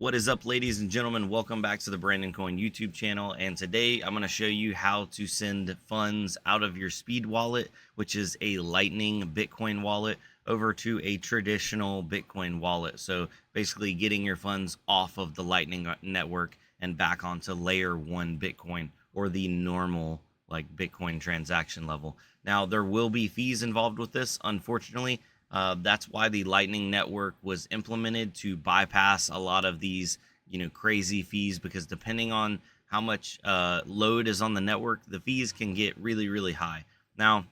What is up, ladies and gentlemen? Welcome back to the Brandon Coin YouTube channel, and today I'm going to show you how to send funds out of your Speed wallet, which is a Lightning Bitcoin wallet, over to a traditional Bitcoin wallet. So basically getting your funds off of the Lightning network and back onto layer 1 Bitcoin, or the normal like Bitcoin transaction level. Now, there will be fees involved with this, unfortunately. That's why the Lightning Network was implemented, to bypass a lot of these, crazy fees, because depending on how much load is on the network, the fees can get really, really high. Now,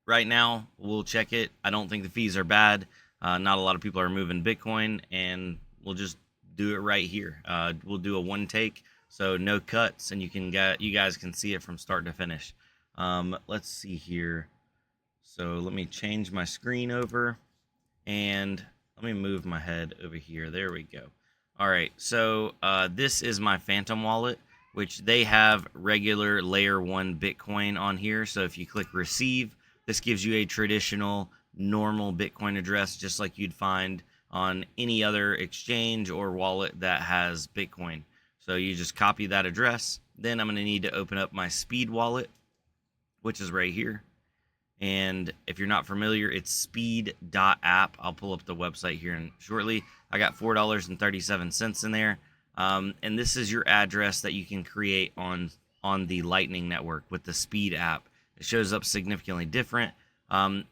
right now, we'll check it. I don't think the fees are bad. Not a lot of people are moving Bitcoin, and we'll just do it right here. We'll do a one take, so no cuts, and you guys can see it from start to finish. Let's see here. So let me change my screen over, and let me move my head over here. There we go. All right, so this is my Phantom wallet, which they have regular layer 1 Bitcoin on here. So if you click receive, this gives you a traditional normal Bitcoin address, just like you'd find on any other exchange or wallet that has Bitcoin. So you just copy that address. Then I'm going to need to open up my Speed wallet, which is right here. And if you're not familiar, it's speed.app. I'll pull up the website here shortly. I got $4.37 in there. And this is your address that you can create on the Lightning Network with the Speed app. It shows up significantly different.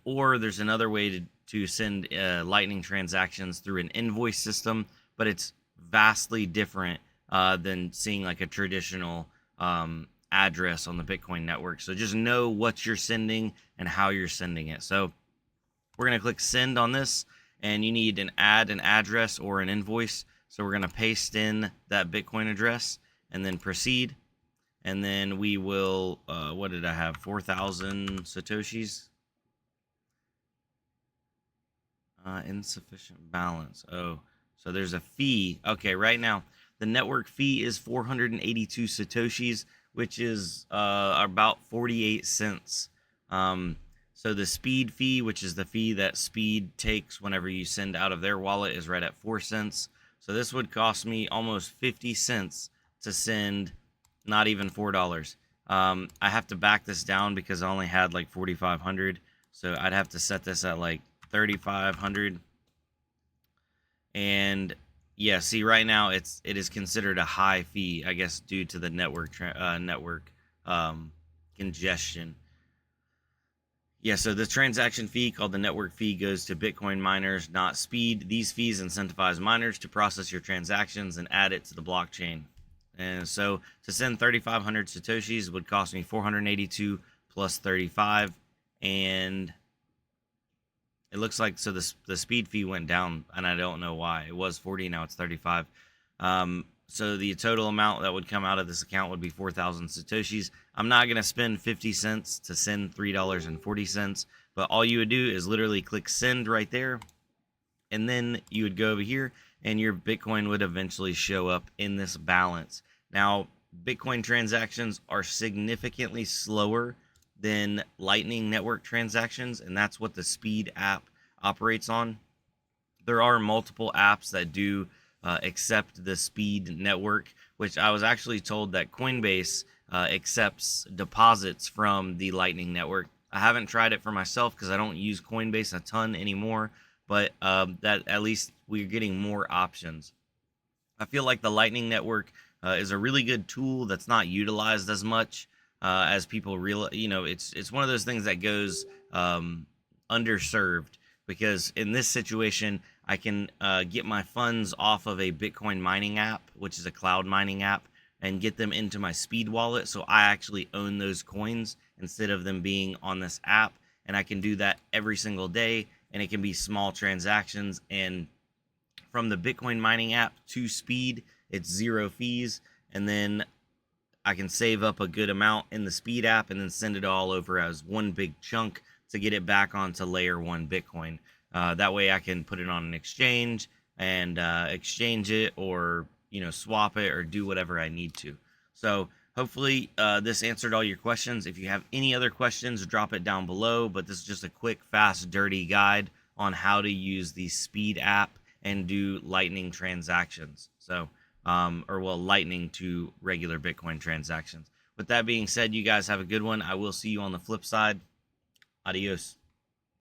Or there's another way to send Lightning transactions through an invoice system, but it's vastly different than seeing like a traditional address on the Bitcoin network. So just know what you're sending and how you're sending it. So we're going to click send on this, and you need an address or an invoice. So we're going to paste in that Bitcoin address and then proceed. And then we will, what did I have? 4,000 Satoshis. Insufficient balance. Oh, so there's a fee. Okay, right now the network fee is 482 Satoshis, which is about 48 cents. So the Speed fee, which is the fee that Speed takes whenever you send out of their wallet, is right at 4 cents. So this would cost me almost 50 cents to send, not even $4. I have to back this down because I only had like 4,500. So I'd have to set this at like 3,500. And yeah, see, right now it is considered a high fee, I guess, due to the network congestion. Yeah, so the transaction fee, called the network fee, goes to Bitcoin miners, not Speed. These fees incentivize miners to process your transactions and add it to the blockchain. And so to send 3,500 Satoshis would cost me 482 plus 35, and it looks like, so the Speed fee went down, and I don't know why. It was 40, now it's 35. So the total amount that would come out of this account would be 4,000 Satoshis. I'm not going to spend 50 cents to send $3.40, but all you would do is literally click send right there, and then you would go over here, and your Bitcoin would eventually show up in this balance. Now, Bitcoin transactions are significantly slower than Lightning Network transactions, and that's what the Speed app operates on. There are multiple apps that do accept the Speed network, which I was actually told that Coinbase accepts deposits from the Lightning Network. I haven't tried it for myself because I don't use Coinbase a ton anymore, but that at least we're getting more options. I feel like the Lightning Network is a really good tool that's not utilized as much as people realize. It's one of those things that goes underserved, because in this situation, I can get my funds off of a Bitcoin mining app, which is a cloud mining app, and get them into my Speed wallet. So I actually own those coins instead of them being on this app. And I can do that every single day. And it can be small transactions. And from the Bitcoin mining app to Speed, it's 0 fees. And then I can save up a good amount in the Speed app and then send it all over as one big chunk to get it back onto layer 1 Bitcoin. That way I can put it on an exchange and exchange it, or swap it, or do whatever I need to. So hopefully this answered all your questions. If you have any other questions, drop it down below. But this is just a quick, fast, dirty guide on how to use the Speed app and do Lightning transactions. So, or well, Lightning to regular Bitcoin transactions. With that being said, you guys have a good one. I will see you on the flip side. Adios.